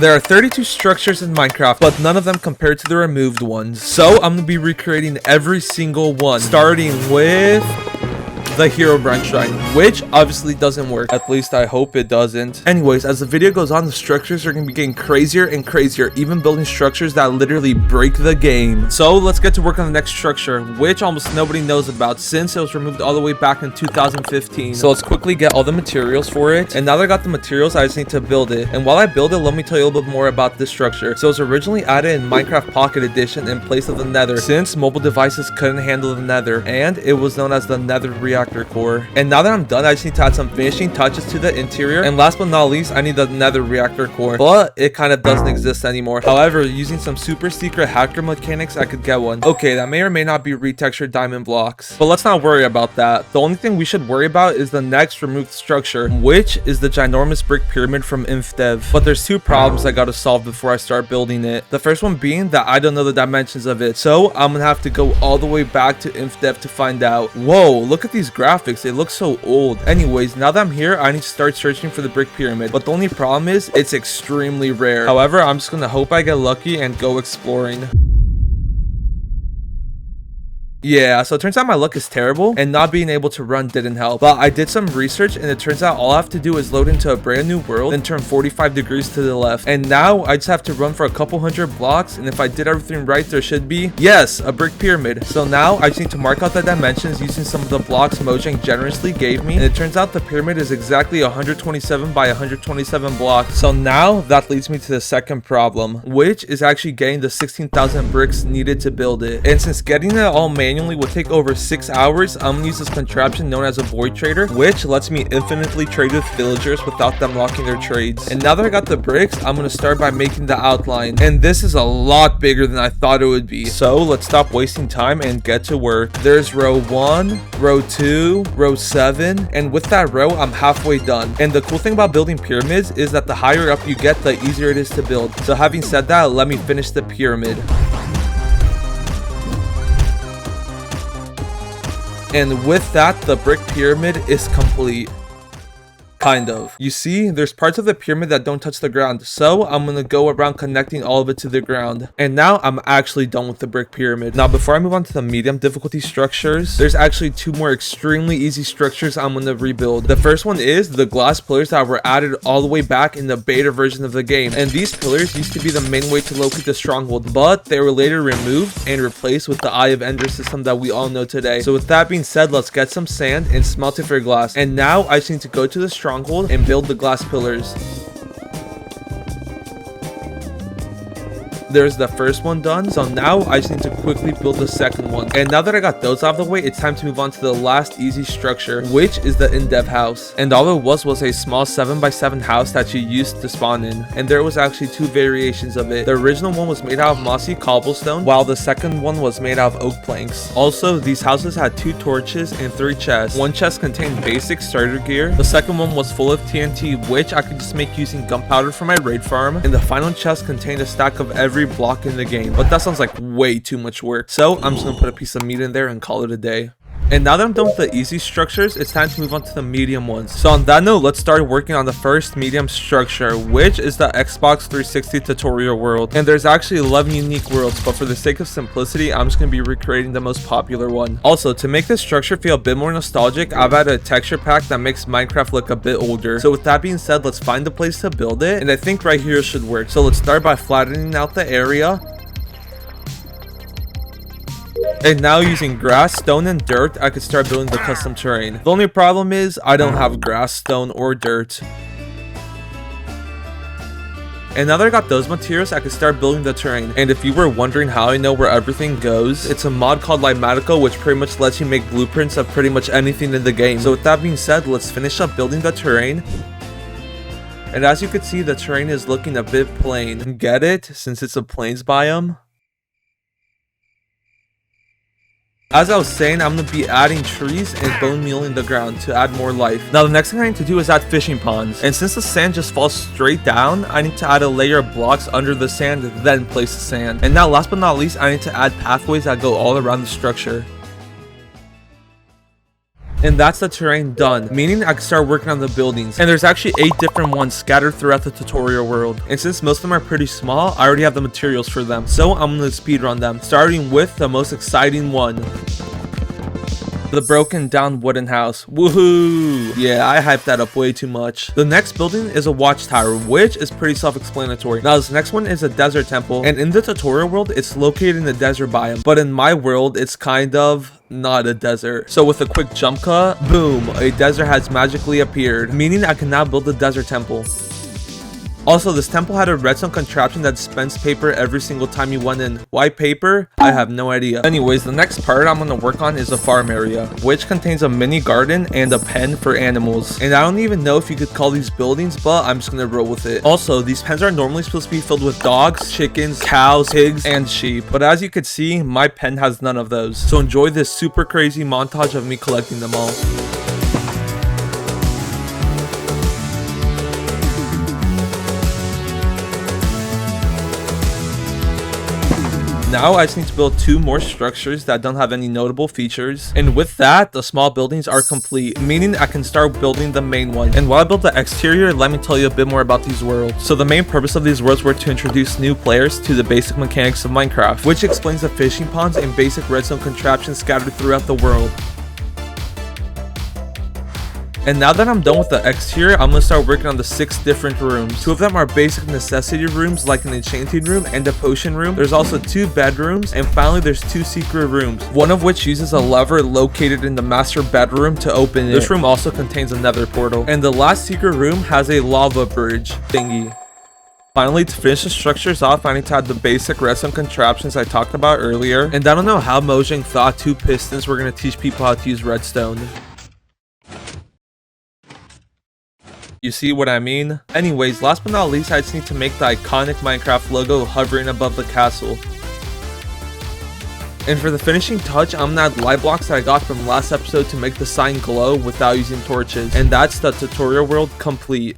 There are 32 structures in Minecraft, but none of them compared to the removed ones. So I'm going to be recreating every single one, starting with the Herobrine Shrine, which obviously doesn't work. At least I hope it doesn't. Anyways, as the video goes on, the structures are going to be getting crazier and crazier, even building structures that literally break the game. So let's get to work on the next structure, which almost nobody knows about since it was removed all the way back in 2015. So let's quickly get all the materials for it. And now that I got the materials, I just need to build it. And while I build it, let me tell you a little bit more about this structure. So it was originally added in Minecraft Pocket Edition in place of the Nether, since mobile devices couldn't handle the Nether, and it was known as the Nether reactor core. And now that I'm done, I just need to add some finishing touches to the interior, and last but not least, I need the Nether reactor core, but it kind of doesn't exist anymore. However, using some super secret hacker mechanics, I could get one. Okay, that may or may not be retextured diamond blocks, but let's not worry about that. The only thing we should worry about is the next removed structure, which is the ginormous brick pyramid from Infdev. But there's two problems I gotta solve before I start building it. The first one being that I don't know the dimensions of it, so I'm gonna have to go all the way back to Infdev to find out. Whoa, look at these graphics, they look so old. Anyways, now that I'm here, I need to start searching for the brick pyramid, but the only problem is it's extremely rare. However, I'm just gonna hope I get lucky and go exploring. Yeah, so it turns out my luck is terrible, and not being able to run didn't help. But I did some research, and it turns out all I have to do is load into a brand new world, then turn 45 degrees to the left. And now I just have to run for a couple hundred blocks, and if I did everything right, there should be, yes, a brick pyramid. So now I just need to mark out the dimensions using some of the blocks Mojang generously gave me, and it turns out the pyramid is exactly 127 by 127 blocks. So now that leads me to the second problem, which is actually getting the 16,000 bricks needed to build it. And since getting it all manually would take over 6 hours, I'm gonna use this contraption known as a void trader, which lets me infinitely trade with villagers without them locking their trades. And now that I got the bricks, I'm gonna start by making the outline, and this is a lot bigger than I thought it would be. So let's stop wasting time and get to work. There's row 1, row 2, row 7, and with that row I'm halfway done. And the cool thing about building pyramids is that the higher up you get, the easier it is to build. So having said that, let me finish the pyramid. And with that, the brick pyramid is complete. Kind of. You see, there's parts of the pyramid that don't touch the ground, so I'm gonna go around connecting all of it to the ground. And now I'm actually done with the brick pyramid. Now, before I move on to the medium difficulty structures, there's actually two more extremely easy structures I'm gonna rebuild. The first one is the glass pillars that were added all the way back in the beta version of the game. And these pillars used to be the main way to locate the stronghold, but they were later removed and replaced with the Eye of Ender system that we all know today. So with that being said, let's get some sand and smelt it for glass. And now I just need to go to the stronghold and build the glass pillars. There's the first one done, so now I just need to quickly build the second one. And now that I got those out of the way, it's time to move on to the last easy structure, which is the Infdev house. And all it was a small 7x7 house that you used to spawn in, and there was actually two variations of it. The original one was made out of mossy cobblestone, while the second one was made out of oak planks. Also, these houses had 2 torches and 3 chests. One chest contained basic starter gear, the second one was full of TNT, which I could just make using gunpowder from my raid farm, and the final chest contained a stack of every block in the game. But that sounds like way too much work, so I'm just gonna put a piece of meat in there and call it a day. And now that I'm done with the easy structures, it's time to move on to the medium ones. So on that note, let's start working on the first medium structure, which is the Xbox 360 tutorial world. And there's actually 11 unique worlds, but for the sake of simplicity, I'm just going to be recreating the most popular one. Also, to make this structure feel a bit more nostalgic, I've added a texture pack that makes Minecraft look a bit older. So with that being said, let's find a place to build it, and I think right here should work. So let's start by flattening out the area. And now using grass, stone, and dirt, I could start building the custom terrain. The only problem is I don't have grass, stone, or dirt. And now that I got those materials, I could start building the terrain. And if you were wondering how I know where everything goes, it's a mod called Limatico, which pretty much lets you make blueprints of pretty much anything in the game. So with that being said, let's finish up building the terrain. And as you can see, the terrain is looking a bit plain. Get it? Since it's a plains biome. As I was saying, I'm going to be adding trees and bone meal in the ground to add more life. Now the next thing I need to do is add fishing ponds. And since the sand just falls straight down, I need to add a layer of blocks under the sand, then place the sand. And now last but not least, I need to add pathways that go all around the structure. And that's the terrain done, meaning I can start working on the buildings. And there's actually 8 different ones scattered throughout the tutorial world. And since most of them are pretty small, I already have the materials for them. So I'm going to speedrun them, starting with the most exciting one. The broken down wooden house. Woohoo! Yeah, I hyped that up way too much. The next building is a watchtower, which is pretty self-explanatory. Now this next one is a desert temple, and in the tutorial world, it's located in the desert biome. But in my world, it's kind of not a desert. So with a quick jump cut, boom, a desert has magically appeared, meaning I can now build the desert temple. Also, this temple had a redstone contraption that dispensed paper every single time you went in. Why paper? I have no idea. Anyways, the next part I'm going to work on is a farm area, which contains a mini garden and a pen for animals. And I don't even know if you could call these buildings, but I'm just going to roll with it. Also, these pens are normally supposed to be filled with dogs, chickens, cows, pigs, and sheep. But as you can see, my pen has none of those. So enjoy this super crazy montage of me collecting them all. Now I just need to build 2 more structures that don't have any notable features, and with that the small buildings are complete, meaning I can start building the main one. And while I build the exterior, let me tell you a bit more about these worlds. So the main purpose of these worlds were to introduce new players to the basic mechanics of Minecraft, which explains the fishing ponds and basic redstone contraptions scattered throughout the world. And now that I'm done with the exterior, I'm going to start working on the 6 different rooms. 2 of them are basic necessity rooms like an enchanting room and a potion room. There's also 2 bedrooms, and finally there's 2 secret rooms, one of which uses a lever located in the master bedroom to open it. This room also contains a nether portal. And the last secret room has a lava bridge thingy. Finally, to finish the structures off, I need to add the basic redstone contraptions I talked about earlier. And I don't know how Mojang thought 2 pistons were going to teach people how to use redstone. You see what I mean? Anyways, last but not least, I just need to make the iconic Minecraft logo hovering above the castle. And for the finishing touch, I'm gonna add light blocks that I got from last episode to make the sign glow without using torches. And that's the tutorial world complete.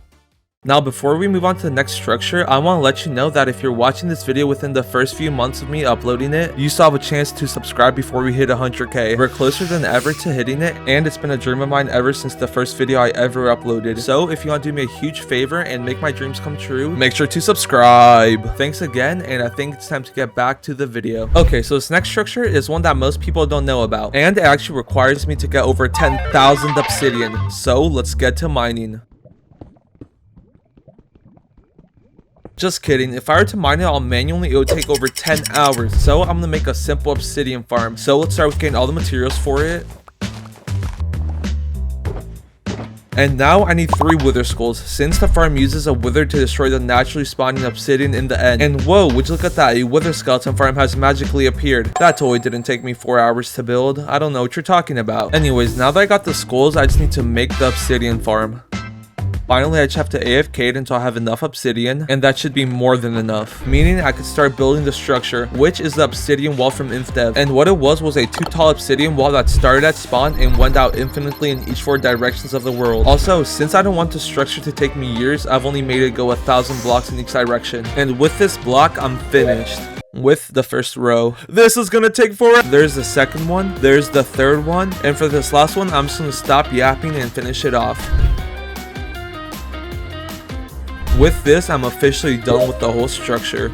Now, before we move on to the next structure, I want to let you know that if you're watching this video within the first few months of me uploading it, you still have a chance to subscribe before we hit 100k. We're closer than ever to hitting it, and it's been a dream of mine ever since the first video I ever uploaded. So if you want to do me a huge favor and make my dreams come true, make sure to subscribe. Thanks again, and I think it's time to get back to the video. Okay, so this next structure is one that most people don't know about, and it actually requires me to get over 10,000 obsidian. So let's get to mining. Just kidding, if I were to mine it all manually, it would take over 10 hours. So I'm gonna make a simple obsidian farm. So let's start with getting all the materials for it. And now I need 3 wither skulls, since the farm uses a wither to destroy the naturally spawning obsidian in the end. And whoa, would you look at that, a wither skeleton farm has magically appeared. That totally didn't take me 4 hours to build. I don't know what you're talking about. Anyways, now that I got the skulls, I just need to make the obsidian farm. Finally, I just have to AFK it until I have enough obsidian, and that should be more than enough, meaning I could start building the structure, which is the obsidian wall from Infdev. And what it was a 2 tall obsidian wall that started at spawn and went out infinitely in each 4 directions of the world. Also, since I don't want the structure to take me years, I've only made it go 1,000 blocks in each direction. And with this block, I'm finished with the first row. This is gonna take forever. There's the second one, there's the third one, and for this last one, I'm just gonna stop yapping and finish it off. With this, I'm officially done with the whole structure.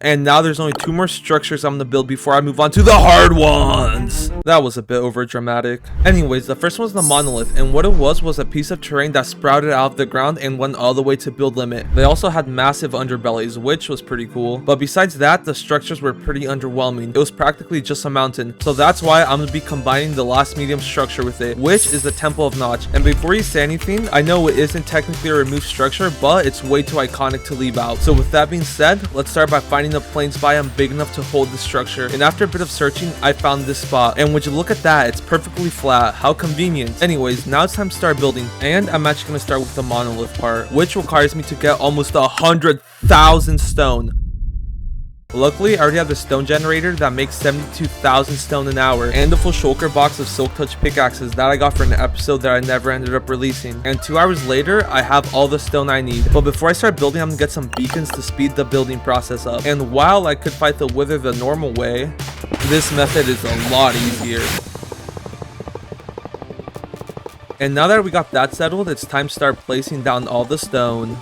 And now there's only 2 more structures I'm gonna build before I move on to the hard ones. That was a bit over dramatic. Anyways, the first one's the monolith, and what it was a piece of terrain that sprouted out of the ground and went all the way to build limit. They also had massive underbellies, which was pretty cool. But besides that, the structures were pretty underwhelming. It was practically just a mountain. So that's why I'm gonna be combining the last medium structure with it, which is the Temple of Notch. And before you say anything, I know it isn't technically a removed structure, but it's way too iconic to leave out. So with that being said, let's start by finding a plains biome big enough to hold the structure. And after a bit of searching, I found this spot. And would you look at that, it's perfectly flat. How convenient. Anyways, now it's time to start building. And I'm actually going to start with the monolith part, which requires me to get almost 100,000 stone. Luckily, I already have the stone generator that makes 72,000 stone an hour, and a full shulker box of silk touch pickaxes that I got for an episode that I never ended up releasing. And 2 hours later, I have all the stone I need. But before I start building, I'm gonna get some beacons to speed the building process up. And while I could fight the wither the normal way, this method is a lot easier. And now that we got that settled, it's time to start placing down all the stone.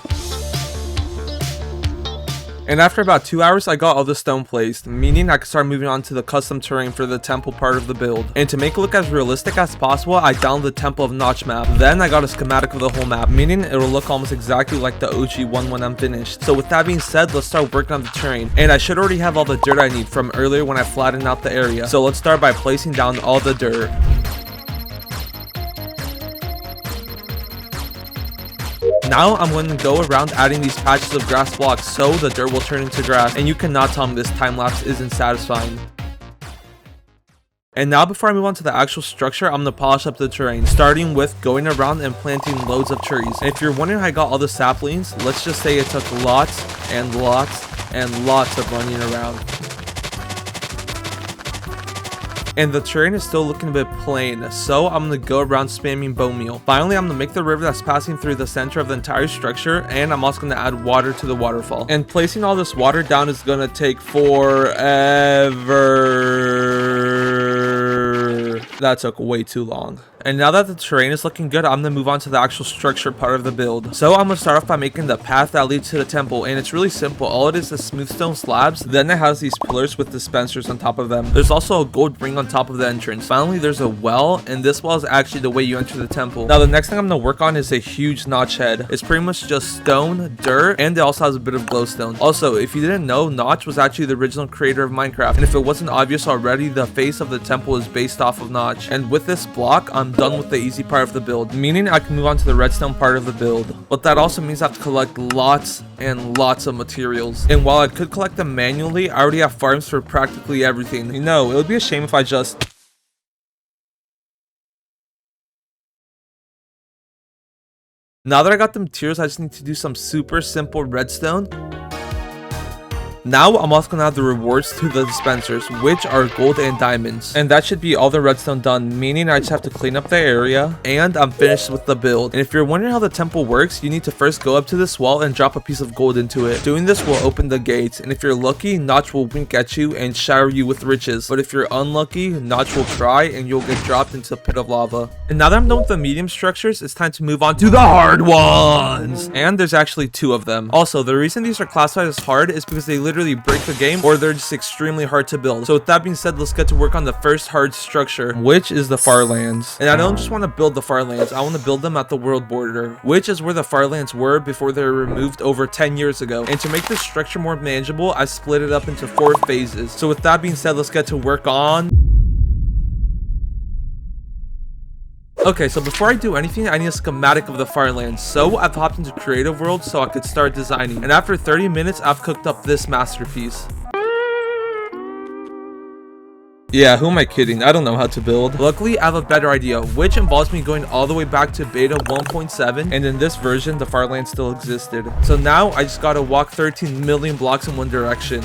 And after about 2 hours, I got all the stone placed, meaning I could start moving on to the custom terrain for the temple part of the build. And to make it look as realistic as possible, I downloaded the Temple of Notch map. Then I got a schematic of the whole map, meaning it will look almost exactly like the OG one when I'm finished. So with that being said, let's start working on the terrain. And I should already have all the dirt I need from earlier when I flattened out the area. So let's start by placing down all the dirt. Now I'm going to go around adding these patches of grass blocks so the dirt will turn into grass, and you cannot tell me this time lapse isn't satisfying. And now before I move on to the actual structure, I'm going to polish up the terrain, starting with going around and planting loads of trees. And if you're wondering how I got all the saplings, let's just say it took lots and lots and lots of running around. And the terrain is still looking a bit plain, so I'm going to go around spamming bone meal. Finally, I'm going to make the river that's passing through the center of the entire structure, and I'm also going to add water to the waterfall. And placing all this water down is going to take forever. That took way too long. And now that the terrain is looking good, I'm going to move on to the actual structure part of the build. So I'm going to start off by making the path that leads to the temple, and it's really simple. All it is smooth stone slabs, then it has these pillars with dispensers on top of them. There's also a gold ring on top of the entrance. Finally, there's a well, and this well is actually the way you enter the temple. Now the next thing I'm going to work on is a huge notch head. It's pretty much just stone, dirt, and it also has a bit of glowstone. Also, if you didn't know, Notch was actually the original creator of Minecraft, and if it wasn't obvious already, the face of the temple is based off of Notch. And with this block, I'm done with the easy part of the build, meaning I can move on to the redstone part of the build. But that also means I have to collect lots and lots of materials. And while I could collect them manually, I already have farms for practically everything. You know, it would be a shame if I just... Now that I got the materials, I just need to do some super simple redstone. Now I'm also going to add the rewards to the dispensers, which are gold and diamonds. And that should be all the redstone done, meaning I just have to clean up the area, and I'm finished with the build. And if you're wondering how the temple works, you need to first go up to this wall and drop a piece of gold into it. Doing this will open the gates, and if you're lucky, Notch will wink at you and shower you with riches. But if you're unlucky, Notch will cry and you'll get dropped into a pit of lava. And now that I'm done with the medium structures, it's time to move on to the hard ones. And there's actually 2 of them. Also, the reason these are classified as hard is because they literally break the game, or they're just extremely hard to build. So with that being said, let's get to work on the first hard structure, which is the Farlands. And I don't just want to build the Farlands, I want to build them at the world border, which is where the Farlands were before they were removed over 10 years ago. And to make this structure more manageable, I split it up into 4 phases. So with that being said, let's get to work on... Okay, so before I do anything, I need a schematic of the Farlands. So I've hopped into Creative World so I could start designing. And after 30 minutes, I've cooked up this masterpiece. Yeah, who am I kidding? I don't know how to build. Luckily, I have a better idea, which involves me going all the way back to beta 1.7, and in this version, the Farlands still existed. So now, I just gotta walk 13 million blocks in one direction.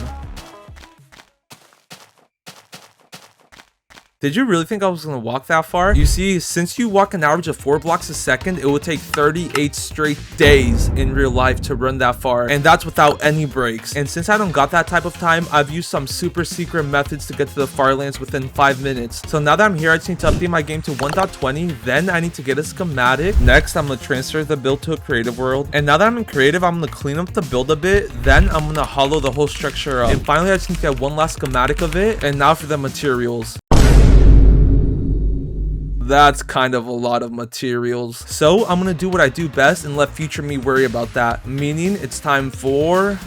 Did you really think I was going to walk that far? You see, since you walk an average of 4 blocks a second, it would take 38 straight days in real life to run that far. And that's without any breaks. And since I don't got that type of time, I've used some super secret methods to get to the Farlands within 5 minutes. So now that I'm here, I just need to update my game to 1.20. Then I need to get a schematic. Next, I'm going to transfer the build to a creative world. And now that I'm in creative, I'm going to clean up the build a bit. Then I'm going to hollow the whole structure up. And finally, I just need to get one last schematic of it. And now for the materials. That's kind of a lot of materials. So I'm gonna do what I do best and let future me worry about that. Meaning it's time for...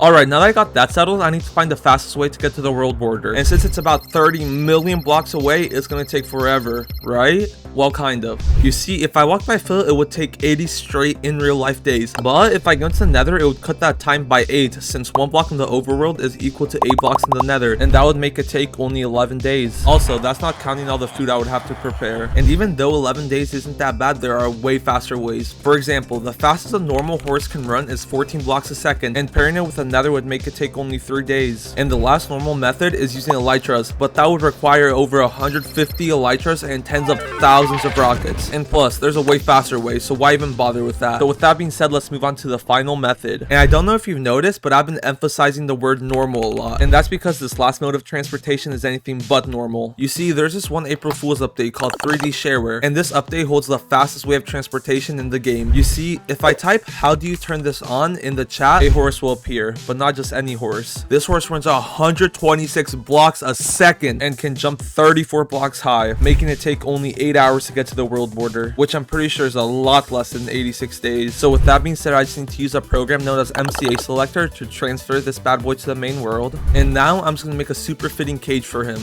Alright, now that I got that settled, I need to find the fastest way to get to the world border. And since it's about 30 million blocks away, it's gonna take forever, right? Well, kind of. You see, if I walk by foot, it would take 80 straight in real life days. But if I go to the Nether, it would cut that time by 8, since 1 block in the overworld is equal to 8 blocks in the Nether. And that would make it take only 11 days. Also, that's not counting all the food I would have to prepare. And even though 11 days isn't that bad, there are way faster ways. For example, the fastest a normal horse can run is 14 blocks a second, and pairing it with a Nether would make it take only 3 days. And the last normal method is using elytras, but that would require over 150 elytras and tens of thousands thousands of rockets. And plus, there's a way faster way, so why even bother with that? So with that being said, let's move on to the final method. And I don't know if you've noticed, but I've been emphasizing the word normal a lot. And that's because this last mode of transportation is anything but normal. You see, there's this one April Fool's update called 3D Shareware, and this update holds the fastest way of transportation in the game. You see, if I type how do you turn this on in the chat, a horse will appear, but not just any horse. This horse runs 126 blocks a second and can jump 34 blocks high, making it take only 8 hours to get to the world border, which I'm pretty sure is a lot less than 86 days. So with that being said, I just need to use a program known as MCA Selector to transfer this bad boy to the main world. And now I'm just going to make a super fitting cage for him.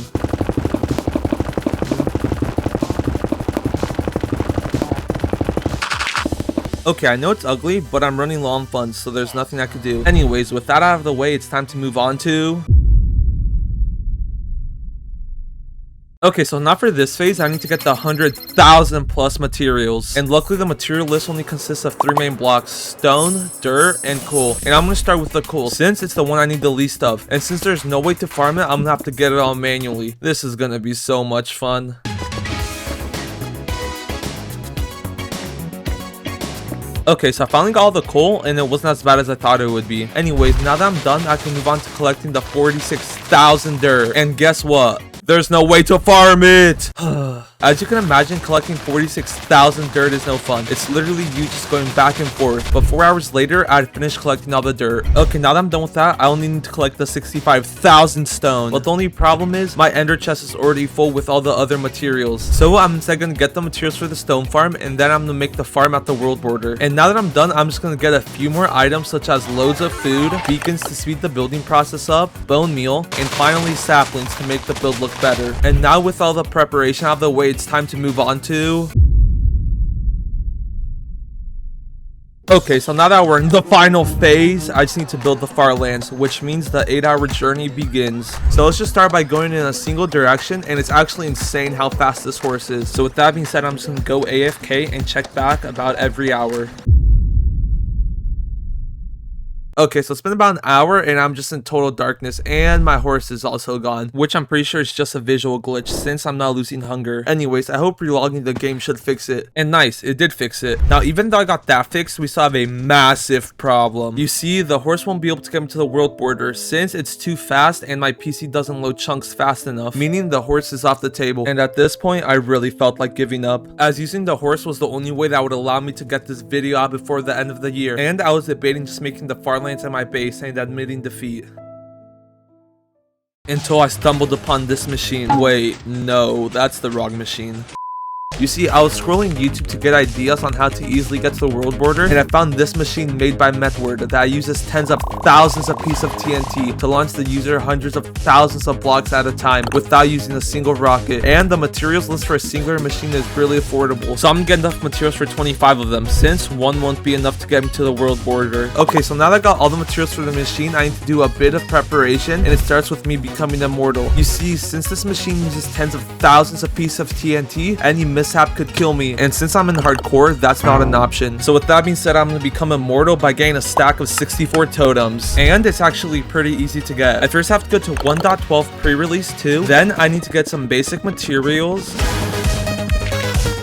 Okay, I know it's ugly, but I'm running low on funds, so there's nothing I could do. Anyways, with that out of the way, it's time to move on to... Okay, so now for this phase, I need to get the 100,000 plus materials. And luckily, the material list only consists of 3 main blocks: stone, dirt, and coal. And I'm going to start with the coal, since it's the one I need the least of. And since there's no way to farm it, I'm going to have to get it all manually. This is going to be so much fun. Okay, so I finally got all the coal, and it wasn't as bad as I thought it would be. Anyways, now that I'm done, I can move on to collecting the 46,000 dirt. And guess what? There's no way to farm it! As you can imagine, collecting 46,000 dirt is no fun. It's literally you just going back and forth. But 4 hours later, I had finished collecting all the dirt. Okay, now that I'm done with that, I only need to collect the 65,000 stone. But the only problem is, my ender chest is already full with all the other materials. So I'm instead going to get the materials for the stone farm, and then I'm going to make the farm at the world border. And now that I'm done, I'm just going to get a few more items, such as loads of food, beacons to speed the building process up, bone meal, and finally saplings to make the build look better. And now with all the preparation out of the way, it's time to move on to... Okay, so now that we're in the final phase, I just need to build the far lands, which means the 8-hour journey begins. So let's just start by going in a single direction, and it's actually insane how fast this horse is. So with that being said, I'm just going to go AFK and check back about every hour. Okay, so it's been about an hour and I'm just in total darkness, and my horse is also gone, which I'm pretty sure is just a visual glitch since I'm not losing hunger. Anyways, I hope relogging the game should fix it. And nice, it did fix it. Now, even though I got that fixed, we still have a massive problem. You see, the horse won't be able to get me to the world border since it's too fast and my PC doesn't load chunks fast enough, meaning the horse is off the table. And at this point, I really felt like giving up, as using the horse was the only way that would allow me to get this video out before the end of the year. And I was debating just making the farmlands at my base and admitting defeat. Until I stumbled upon this machine. Wait, no, that's the wrong machine. You see, I was scrolling YouTube to get ideas on how to easily get to the world border, and I found this machine made by Metword that uses tens of thousands of pieces of TNT to launch the user hundreds of thousands of blocks at a time without using a single rocket. And the materials list for a singular machine is really affordable, so I'm gonna get enough materials for 25 of them, since one won't be enough to get me to the world border. Okay, so now that I got all the materials for the machine, I need to do a bit of preparation, and it starts with me becoming immortal. You see, since this machine uses tens of thousands of pieces of TNT, any mishap could kill me, and since I'm in hardcore, that's not an option. So with that being said, I'm going to become immortal by getting a stack of 64 totems, and it's actually pretty easy to get. I first have to go to 1.12 pre-release 2, then I need to get some basic materials.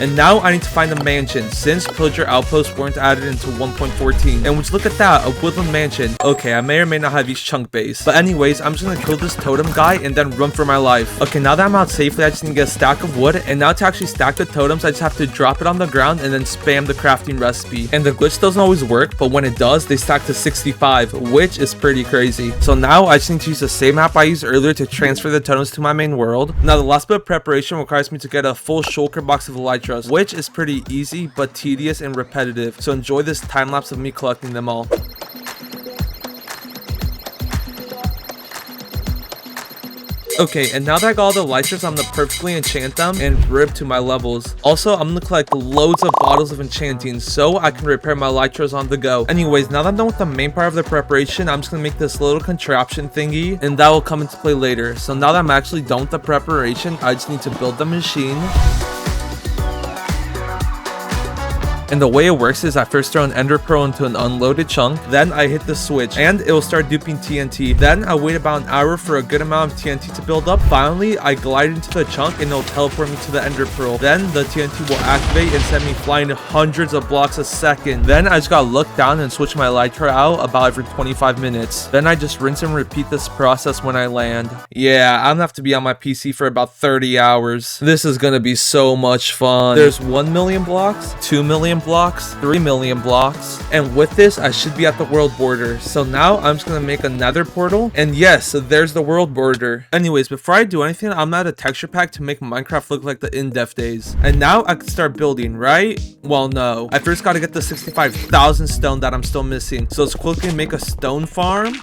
And now I need to find a mansion, since pillager outposts weren't added into 1.14. And would you look at that, a woodland mansion. Okay, I may or may not have each chunk base. But anyways, I'm just gonna kill this totem guy and then run for my life. Okay, now that I'm out safely, I just need to get a stack of wood. And now to actually stack the totems, I just have to drop it on the ground and then spam the crafting recipe. And the glitch doesn't always work, but when it does, they stack to 65, which is pretty crazy. So now I just need to use the same map I used earlier to transfer the totems to my main world. Now the last bit of preparation requires me to get a full shulker box of elytras, which is pretty easy but tedious and repetitive, so enjoy this time lapse of me collecting them all. Okay, and now that I got all the elytras, I'm gonna perfectly enchant them and rip to my levels. Also, I'm gonna collect loads of bottles of enchanting so I can repair my elytras on the go. Anyways, now that I'm done with the main part of the preparation, I'm just gonna make this little contraption thingy, and that will come into play later. So now that I'm actually done with the preparation, I just need to build the machine. And the way it works is I first throw an ender pearl into an unloaded chunk, then I hit the switch and it will start duping TNT. Then I wait about an hour for a good amount of TNT to build up. Finally, I glide into the chunk and it'll teleport me to the ender pearl. Then the TNT will activate and send me flying hundreds of blocks a second. Then I just gotta look down and switch my elytra out about every 25 minutes. Then I just rinse and repeat this process when I land. Yeah, I'm gonna have to be on my PC for about 30 hours. This is gonna be so much fun. There's 1 million blocks, 2 million blocks, 3 million blocks, and with this I should be at the world border. So now I'm just gonna make a nether portal, and yes, so there's the world border. Anyways, before I do anything, I'm gonna add a texture pack to make Minecraft look like the Infdev days. And now I can start building, right? Well, no. I first gotta get the 65,000 stone that I'm still missing. So let's quickly make a stone farm.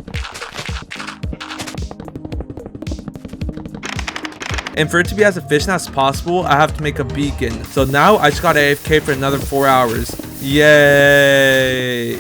And for it to be as efficient as possible, I have to make a beacon. So now I just got AFK for another 4 hours. Yay!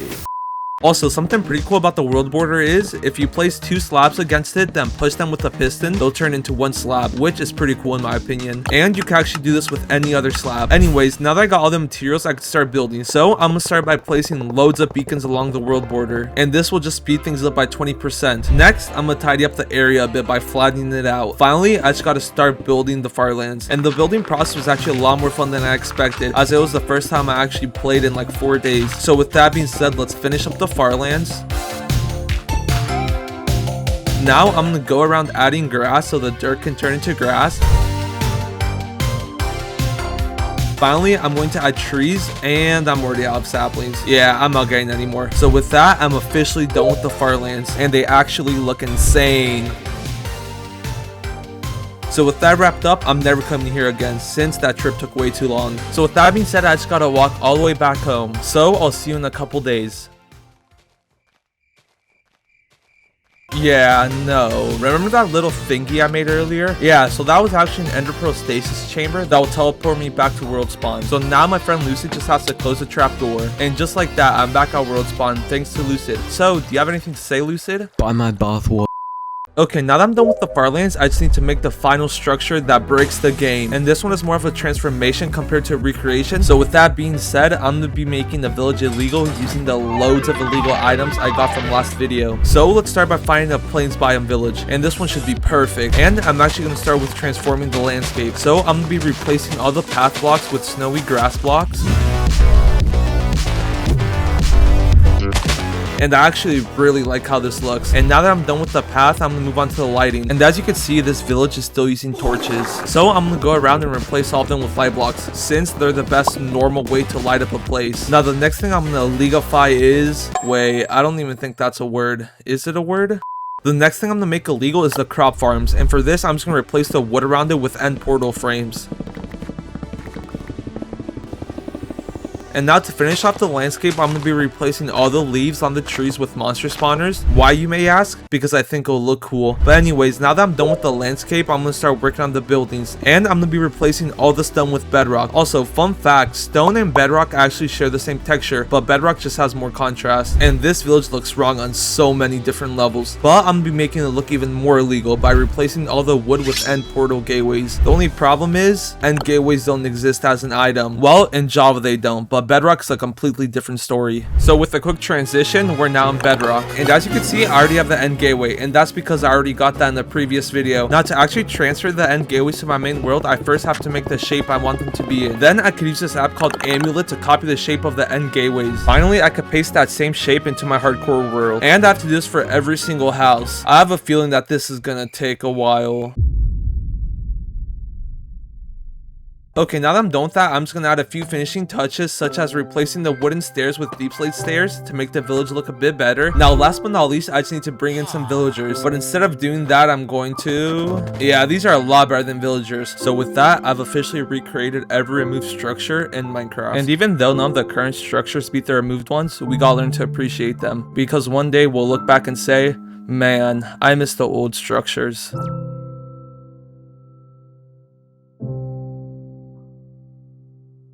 Also, something pretty cool about the world border is if you place 2 slabs against it, then push them with a piston, they'll turn into 1 slab, which is pretty cool in my opinion. And you can actually do this with any other slab. Anyways, now that I got all the materials, I can start building. So I'm gonna start by placing loads of beacons along the world border, and this will just speed things up by 20%. Next, I'm gonna tidy up the area a bit by flattening it out. Finally, I just gotta start building the farlands. And the building process was actually a lot more fun than I expected, as it was the first time I actually played in like 4 days. So with that being said, let's finish up the farlands. Now I'm gonna go around adding grass so the dirt can turn into grass. Finally, I'm going to add trees, and I'm already out of saplings. Yeah, I'm not getting any more. So with that, I'm officially done with the farlands, and they actually look insane. So with that wrapped up, I'm never coming here again since that trip took way too long. So with that being said, I just gotta walk all the way back home. So I'll see you in a couple days. Yeah, no. Remember that little thingy I made earlier? Yeah, so that was actually an ender pearl stasis chamber that will teleport me back to world spawn. So now my friend Lucid just has to close the trap door. And just like that, I'm back at world spawn thanks to Lucid. So, do you have anything to say, Lucid? Buy my bathwater. Okay, now that I'm done with the farlands, I just need to make the final structure that breaks the game. And this one is more of a transformation compared to recreation. So with that being said, I'm going to be making the village illegal using the loads of illegal items I got from last video. So let's start by finding a plains biome village. And this one should be perfect. And I'm actually going to start with transforming the landscape. So I'm going to be replacing all the path blocks with snowy grass blocks. And I actually really like how this looks. And now that I'm done with the path, I'm gonna move on to the lighting. And as you can see, this village is still using torches. So I'm gonna go around and replace all of them with light blocks, since they're the best normal way to light up a place. Now the next thing I'm gonna legify is... Wait, I don't even think that's a word. Is it a word? The next thing I'm gonna make illegal is the crop farms. And for this, I'm just gonna replace the wood around it with end portal frames. And now to finish off the landscape, I'm going to be replacing all the leaves on the trees with monster spawners. Why, you may ask? Because I think it'll look cool. But anyways, now that I'm done with the landscape, I'm going to start working on the buildings. And I'm going to be replacing all the stone with bedrock. Also, fun fact, stone and bedrock actually share the same texture, but bedrock just has more contrast. And this village looks wrong on so many different levels. But I'm going to be making it look even more illegal by replacing all the wood with end portal gateways. The only problem is, end gateways don't exist as an item. Well, in Java they don't, but Bedrock is a completely different story. So with a quick transition, we're now in Bedrock. And as you can see, I already have the end gateway, and that's because I already got that in the previous video. Now to actually transfer the end gateways to my main world, I first have to make the shape I want them to be in. Then I could use this app called Amulet to copy the shape of the end gateways. Finally, I could paste that same shape into my hardcore world. And I have to do this for every single house. I have a feeling that this is gonna take a while. Okay, now that I'm done with that, I'm just gonna add a few finishing touches, such as replacing the wooden stairs with deep slate stairs to make the village look a bit better. Now, last but not least, I just need to bring in some villagers. But instead of doing that, I'm going to... Yeah, these are a lot better than villagers. So with that, I've officially recreated every removed structure in Minecraft. And even though none of the current structures beat the removed ones, we gotta learn to appreciate them. Because one day we'll look back and say, man, I miss the old structures.